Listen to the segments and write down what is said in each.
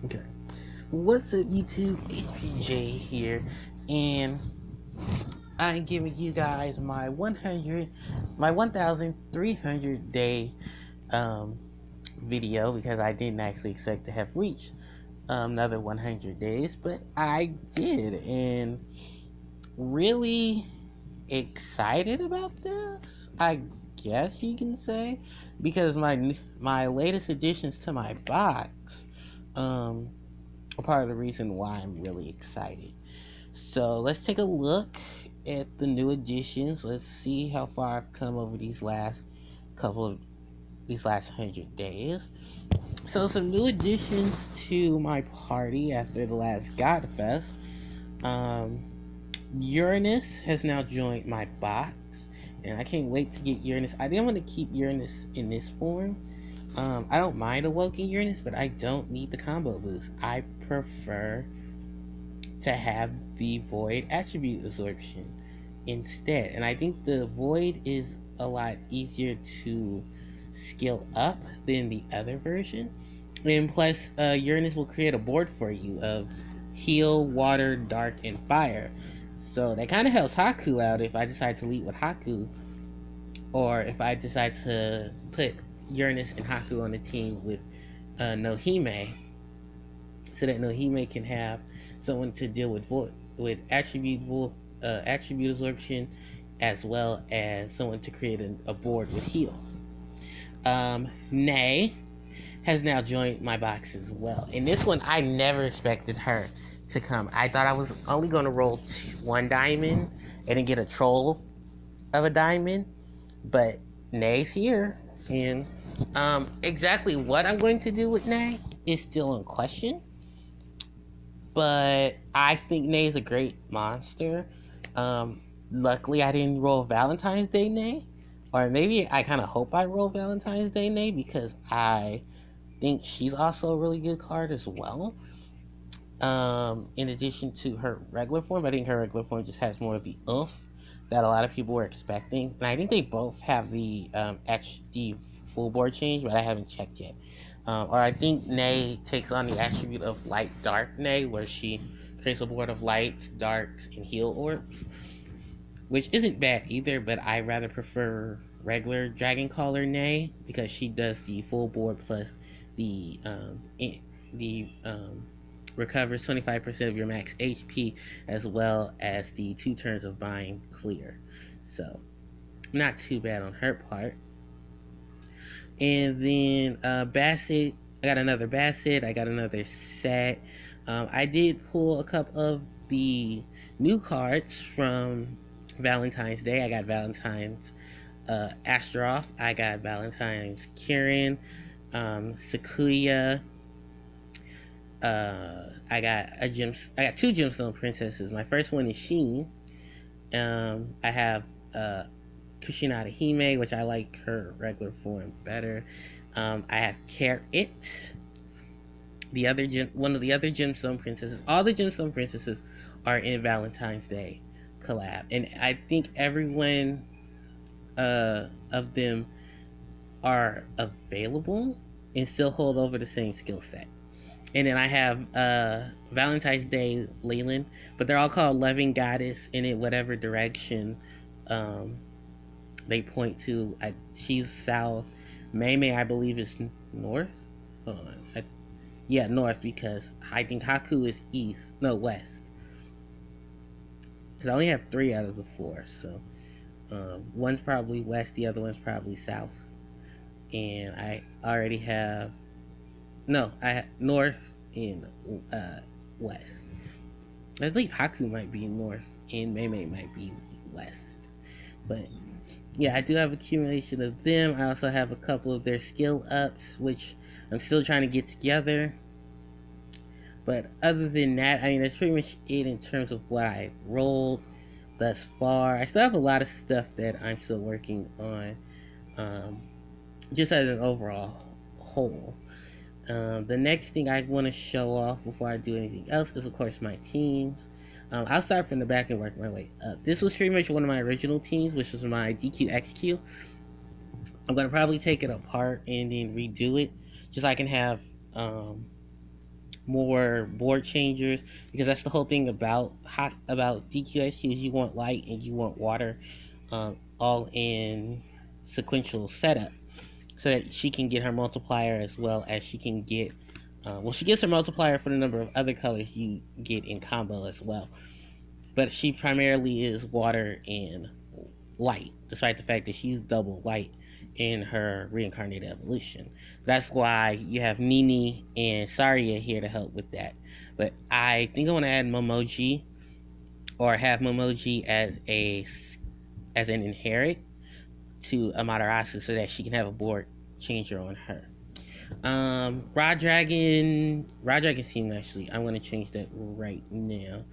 Okay. What's up, YouTube? HPJ here, and I'm giving you guys my 1,300 day um video because I didn't actually expect to have reached another 100 days, but I did, and really excited about this. I guess you can say because my latest additions to my box um are part of the reason why I'm really excited. So let's take a look at the new additions. Let's see how far I've come over these last 100 days. So some new additions to my party after the last Godfest. Um, Uranus has now joined my box, and I can't wait to get Uranus. I didn't want to keep Uranus in this form. I don't mind Awoken Uranus, but I don't need the combo boost. I prefer to have the Void attribute absorption instead. And I think the Void is a lot easier to skill up than the other version. And plus, Uranus will create a board for you of heal, water, dark, and fire. So that kind of helps Haku out if I decide to lead with Haku, or if I decide to put Uranus and Haku on the team with Nohime, so that Nohime can have someone to deal with attribute absorption, as well as someone to create a board with heal. Nay has now joined my box as well. In this one, I never expected her to come. I thought I was only going to roll one diamond and then get a troll of a diamond, but Nay's here, and exactly what I'm going to do with Nay is still in question. But I think Nay is a great monster. Luckily, I didn't roll Valentine's Day Nay, or maybe I kind of hope I roll Valentine's Day Nay because I think she's also a really good card as well. In addition to her regular form, I think her regular form just has more of the oomph that a lot of people were expecting, and I think they both have the HD full board change, but I haven't checked yet. Or I think Nay takes on the attribute of light dark Nay, where she creates a board of lights, darks, and heal orbs, which isn't bad either. But I rather prefer regular Dragon Caller Nay because she does the full board plus the recovers 25% of your max HP, as well as the 2 turns of buying clear. So not too bad on her part. And then Bassett, I got another Bassett. I got another set. I did pull a couple of the new cards from Valentine's Day. I got Valentine's Astaroth. I got Valentine's Kieran, Sakuya. I got 2 gemstone princesses. My first one is Sheen. I have Kushinada Hime, which I like her regular form better. I have Carrot, one of the other gemstone princesses. All the gemstone princesses are in Valentine's Day collab, and I think everyone of them are available and still hold over the same skill set. And then I have Valentine's Day Leland, but they're all called Loving Goddess, and in whatever direction they point to. She's south. Mei I believe, is north. Hold on. Yeah, north, because I think Haku is east. No, west. Because I only have 3 out of the 4, so one's probably west, the other one's probably south. And I already have I have north and west. I believe Haku might be north and Mei might be west. But yeah, I do have accumulation of them. I also have a couple of their skill ups, which I'm still trying to get together. But other than that, I mean, that's pretty much it in terms of what I rolled thus far. I still have a lot of stuff that I'm still working on, just as an overall whole. The next thing I want to show off before I do anything else is, of course, my teams. I'll start from the back and work my way up. This was pretty much one of my original teams, which was my DQXQ. I'm going to probably take it apart and then redo it, just so I can have more board changers, because that's the whole thing about DQSQ is you want light and you want water, all in sequential setup, so that she can get her multiplier as well as she can get. She gets her multiplier for the number of other colors you get in combo as well. But she primarily is water and light, despite the fact that she's double light in her reincarnated evolution. That's why you have Nini and Saria here to help with that. But I think I want to add Momoji, or have Momoji as an inherit to Amaterasu, so that she can have a board changer on her. Rod Dragon team, actually, I'm going to change that right now.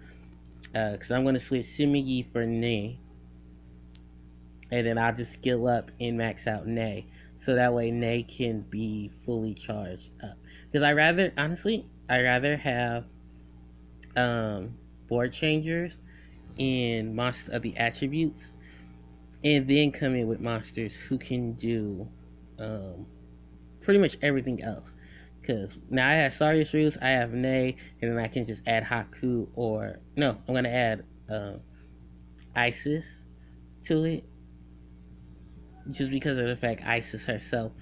Because I'm going to switch Simigi for Ne. And then I'll just skill up and max out Ne. So that way Ne can be fully charged up. Because I rather have board changers in monsters of the attributes, and then come in with monsters who can do pretty much everything else. Because now I have Sarius Roots, I have Ne, and then I can just add Haku, or no, I'm gonna add Isis to it, just because of the fact Isis herself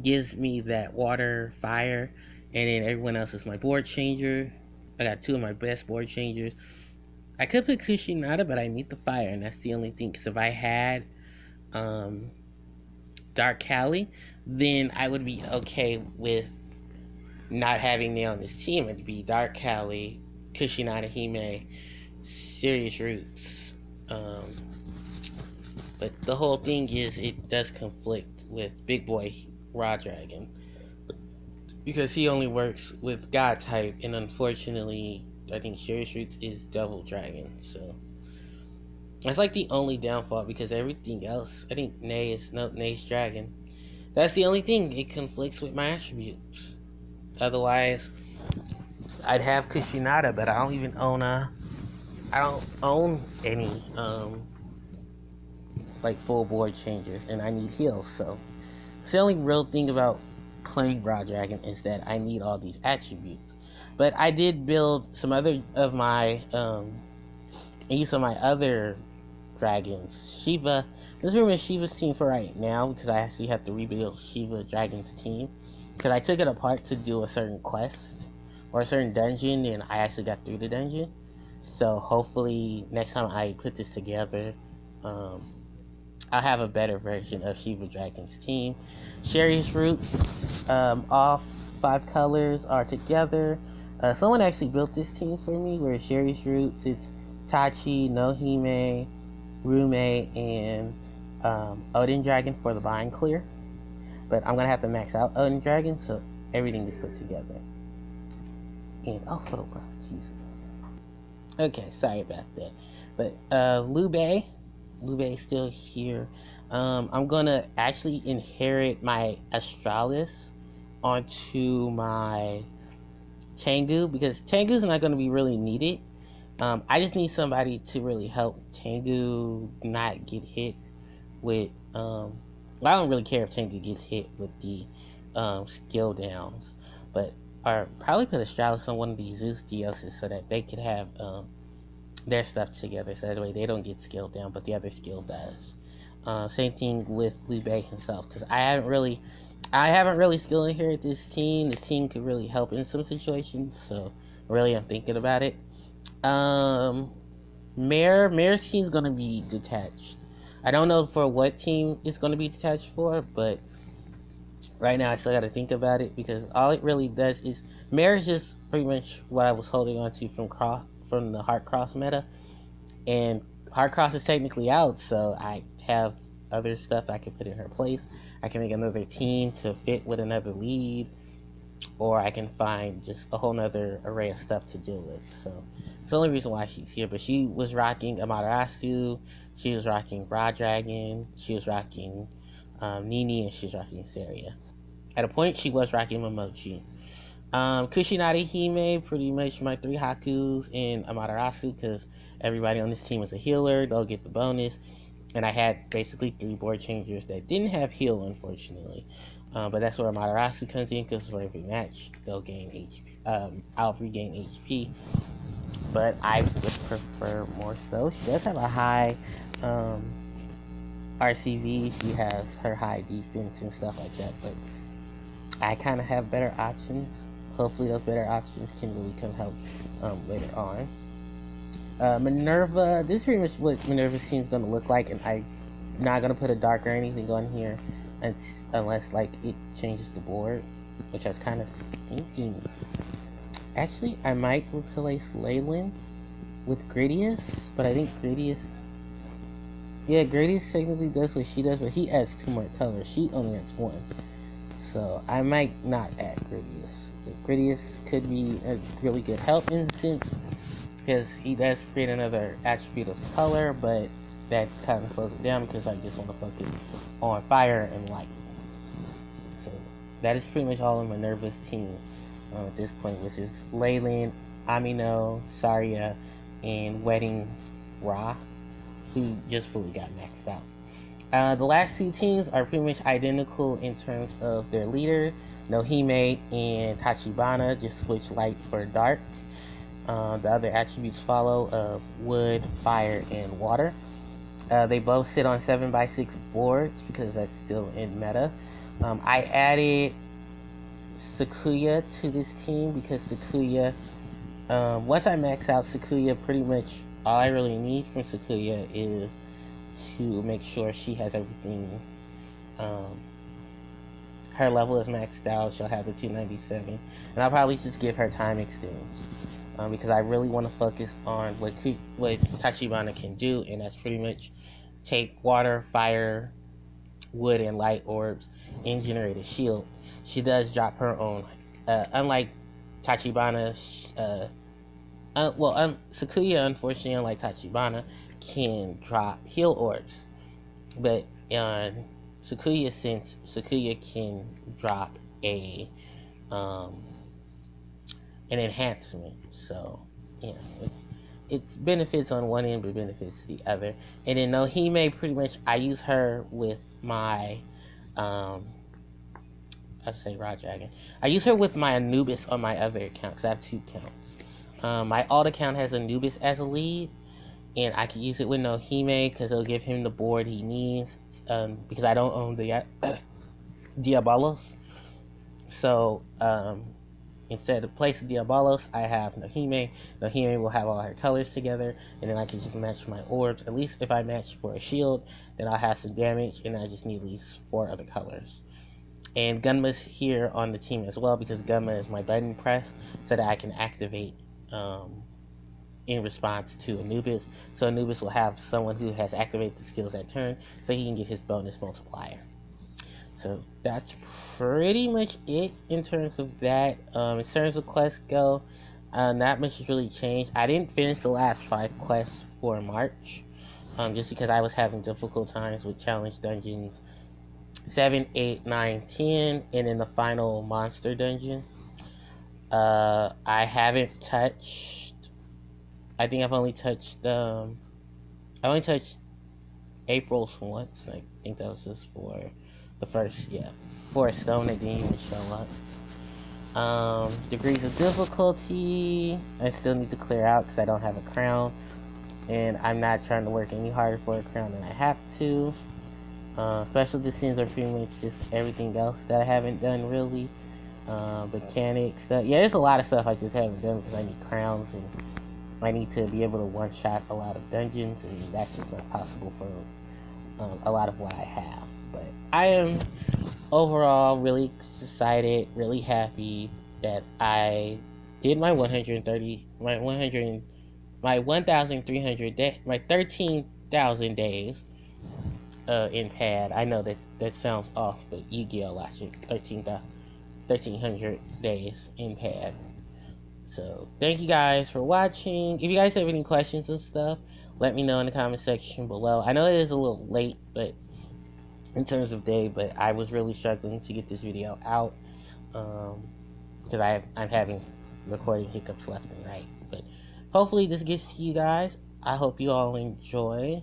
gives me that water, fire, and then everyone else is my board changer. I got two of my best board changers. I could put Kushinada, but I need the fire, and that's the only thing. Because if I had Dark Cali, then I would be okay with not having me on this team. It'd be Dark Cali, Kushinada Hime, Serious Roots. But the whole thing is, it does conflict with Big Boy Raw Dragon, because he only works with God type, and unfortunately, I think Serious Roots is Double Dragon. So that's like the only downfall, because everything else, I think Ne's Dragon. That's the only thing, it conflicts with my attributes. Otherwise, I'd have Kushinada, but I don't own any like full board changers, and I need heals. So it's the only real thing about playing Raw Dragon, is that I need all these attributes. But I did build some other of my use of my other dragons. Shiva, this room is Shiva's team for right now, because I actually have to rebuild Shiva Dragon's team, because I took it apart to do a certain quest or a certain dungeon, and I actually got through the dungeon. So hopefully next time I put this together, I'll have a better version of Shiva Dragon's team. Sherry's Roots, all 5 colors are together. Someone actually built this team for me, where Sherry's Roots, it's Tachi, Nohime, Rume, and Odin Dragon for the bind clear. But I'm going to have to max out Odin Dragon, so everything is put together. And, for the love, Jesus. Okay, sorry about that. But, Lube is still here. I'm going to actually inherit my Astralis onto my Tengu, because Tengu's not going to be really needed. I just need somebody to really help Tengu not get hit with, I don't really care if Tengu gets hit with the skill downs, but I'll probably put Astralis on one of these Zeus Dioses, so that they could have their stuff together, so that way they don't get skill down, but the other skill does. Same thing with Liu Bei himself, because I haven't really skill inherited this team. This team could really help in some situations, so really I'm thinking about it. Mare's team's gonna be detached. I don't know for what team it's gonna be detached for, but right now I still gotta think about it, because all it really does is, Mare is just pretty much what I was holding on to from the Heart Cross meta, and Heart Cross is technically out, so I have other stuff I can put in her place. I can make another team to fit with another lead, or I can find just a whole nother array of stuff to deal with. So it's the only reason why she's here. But she was rocking Amaterasu, she was rocking Raw Dragon, she was rocking Nini, and she was rocking Saria. At a point, she was rocking Momochi. Kushinada Hime, pretty much my 3 Hakus and Amaterasu, because everybody on this team is a healer, they'll get the bonus. And I had basically 3 board changers that didn't have heal, unfortunately. But that's where Amaterasu comes in, because for every match, they'll gain HP. I'll regain HP. But I would prefer more so. She does have a high RCV. She has her high defense and stuff like that. But I kind of have better options. Hopefully, those better options can really come help later on. Minerva. This is pretty much what Minerva's team is going to look like, and I'm not going to put a dark or anything on here unless like it changes the board, which I was kind of thinking. Actually, I might replace Leyland with Gradius, but I think Gradius... Yeah, Gradius technically does what she does, but he adds 2 more colors. She only adds 1. So, I might not add Gradius. Gradius could be a really good help in a sense, because he does create another attribute of color, but that kind of slows it down because I just want to focus on fire and light. So, that is pretty much all of Minerva's team. At this point, which is Leyland, Amino, Saria, and Wedding Ra, who just fully got maxed out. The last 2 teams are pretty much identical in terms of their leader. Nohime and Tachibana just switch light for dark. The other attributes follow of wood, fire, and water. They both sit on 7x6 boards because that's still in meta. I added Sakuya to this team because Sakuya, once I max out Sakuya, pretty much all I really need from Sakuya is to make sure she has everything. Her level is maxed out. She'll have the 297, and I'll probably just give her time extends because I really want to focus on what Tachibana can do, and that's pretty much take water, fire, wood, and light orbs and generate a shield. She does drop her own, unlike Tachibana. Sakuya, unfortunately, unlike Tachibana, can drop heal orbs, but Sakuya, since Sakuya can drop an enhancement, so yeah, it's benefits on one end but benefits the other. And then Nohime, pretty much I use her with my I'd say Raw Dragon. I use her with my Anubis on my other account because I have 2 accounts. My alt account has Anubis as a lead, and I can use it with Nohime because it'll give him the board he needs. Because I don't own the Diabolos, so instead of placing Diabolos, I have Nohime. Nohime will have all her colors together, and then I can just match my orbs. At least if I match for a shield, then I'll have some damage, and I just need at least 4 other colors. And Gunma's here on the team as well because Gunma is my button press so that I can activate in response to Anubis. So Anubis will have someone who has activated the skills that turn so he can get his bonus multiplier. So that's pretty much it in terms of that. In terms of quests go, not much has really changed. I didn't finish the last 5 quests for March just because I was having difficult times with challenge dungeons 7, 8, 9, 10, and in the final monster dungeon. I haven't touched. I think I've only touched. I only touched April's once. I think that was just for the first, for a stone that didn't even show up. Degrees of difficulty, I still need to clear out because I don't have a crown, and I'm not trying to work any harder for a crown than I have to. Special scenes are pretty much just everything else that I haven't done really. Mechanics, there's a lot of stuff I just haven't done because I need crowns and I need to be able to one-shot a lot of dungeons, and that's just not possible for a lot of what I have. But I am overall really excited, really happy that I did my 13,000 days in pad. I know that sounds off, but Yu-Gi-Oh logic, 1,300 days in pad. So thank you guys for watching. If you guys have any questions and stuff, let me know in the comment section below. I know it is a little late, but in terms of day, but I was really struggling to get this video out because I'm having recording hiccups left and right. But hopefully this gets to you guys. I hope you all enjoy.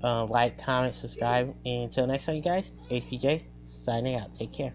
Like, comment, subscribe, and until next time, you guys, HPJ signing out. Take care.